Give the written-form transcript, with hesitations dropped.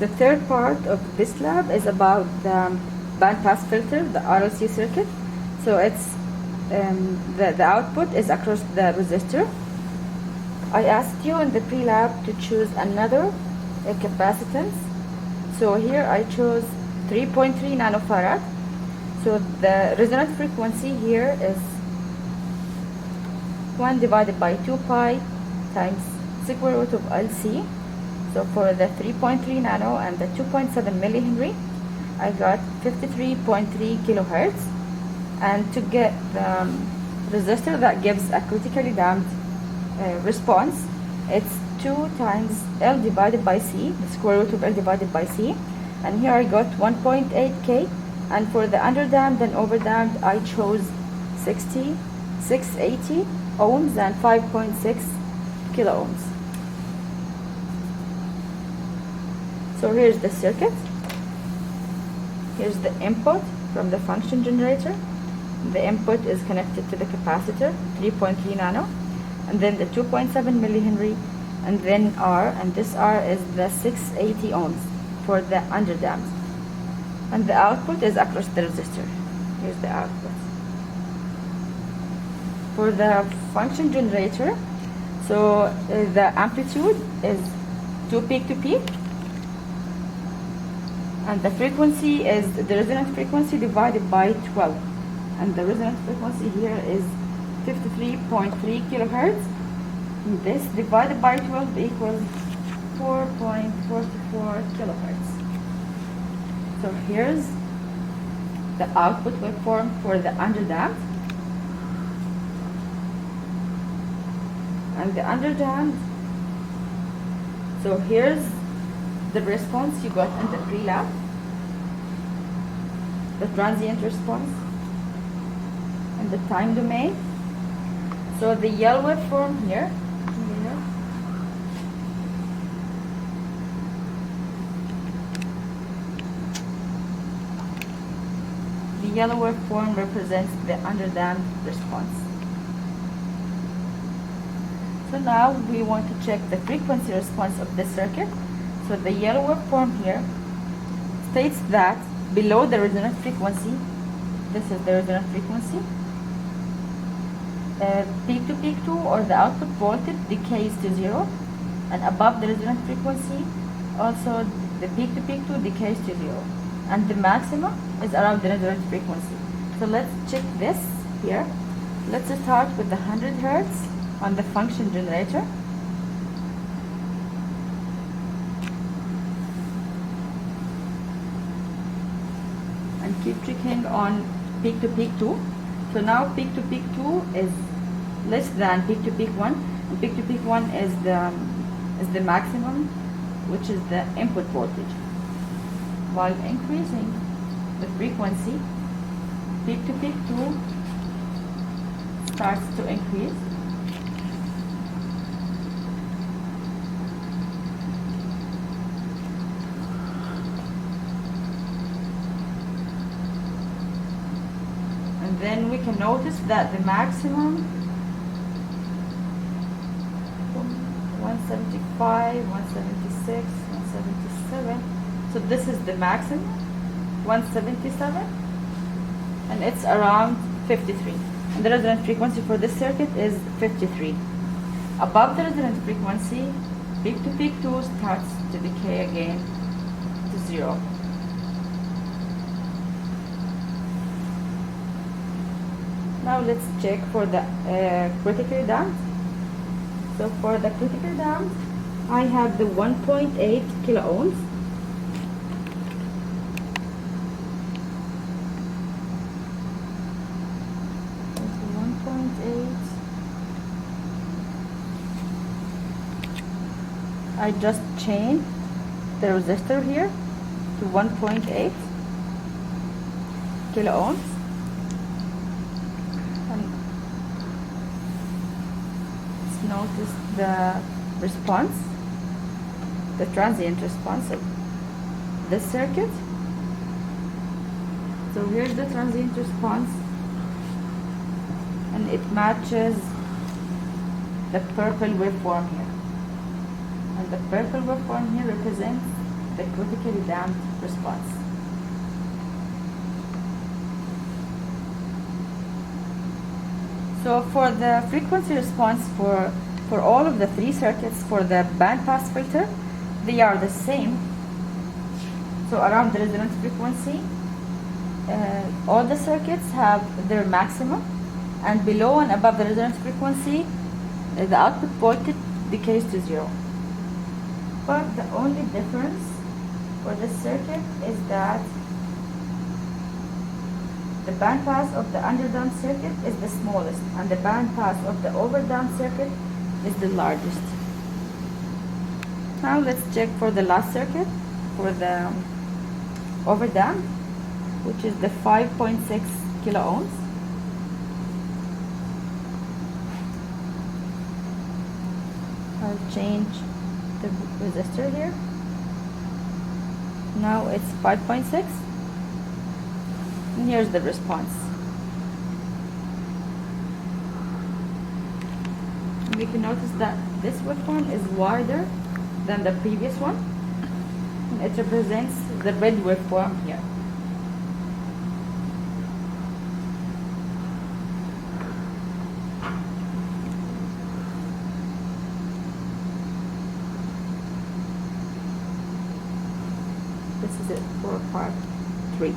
the third part of this lab is about the bandpass filter, the RLC circuit. So it's the output is across the resistor. I asked you in the pre-lab to choose another capacitance. So here I chose 3.3 nanofarad. So the resonant frequency here is 1 divided by 2 pi times square root of LC. So for the 3.3 nano and the 2.7 millihenry, I got 53.3 kilohertz. And to get the resistor that gives a critically damped response, it's 2 times L divided by C, the square root of L divided by C. And here I got 1.8K. And for the underdamped and overdamped, I chose 680 ohms and 5.6 kilo ohms. So here's the circuit. Here's the input from the function generator. The input is connected to the capacitor, 3.3 nano, and then the 2.7 millihenry, and then R, and this R is the 680 ohms for the underdamped. And the output is across the resistor. Here's the output. For the function generator, so the amplitude is 2 peak to peak, and the frequency is the resonant frequency divided by 12, and the resonant frequency here is 53.3 kilohertz. And this divided by 12 equals 4.44 kilohertz. So here's the output waveform for the underdamped. And the underdamped, so here's the response you got in the pre-lab, the transient response, and the time domain. So the yellow waveform here, the yellow waveform represents the underdamped response. So now we want to check the frequency response of the circuit. So the yellow waveform here states that below the resonant frequency, this is the resonant frequency, peak to peak 2 or the output voltage decays to 0, and above the resonant frequency also the peak to peak 2 decays to 0, and the maximum is around the resonant frequency. So let's check this here. Let's start with the 100 Hertz on the function generator. And keep checking on peak to peak 2. So now peak to peak 2 is less than peak to peak 1, and peak to peak 1 is the maximum, which is the input voltage. While increasing the frequency, peak to peak 2 starts to increase. Then we can notice that the maximum 175, 176, 177. So this is the maximum, 177, and it's around 53. And the resonant frequency for this circuit is 53. Above the resonant frequency, peak to peak 2 starts to decay again to 0. Now let's check for the critically damped. So for the critically damped, I have the 1.8 kilo ohms. So 1.8. I just changed the resistor here to 1.8 kilo ohms. Notice the response, the transient response of this circuit. So here's the transient response, and it matches the purple waveform here. And the purple waveform here represents the critically damped response. So for the frequency response for all of the three circuits for the bandpass filter, they are the same. So around the resonance frequency, all the circuits have their maximum, and below and above the resonance frequency, the output voltage decays to 0. But the only difference for this circuit is that the bandpass of the underdamped circuit is the smallest, and the bandpass of the overdamped circuit is the largest. Now let's check for the last circuit, for the overdamped, which is the 5.6 kilo ohms. I'll change the resistor here. Now it's 5.6, and here's the response. We can notice that this waveform is wider than the previous one, and it represents the red waveform here. This is it for part 3.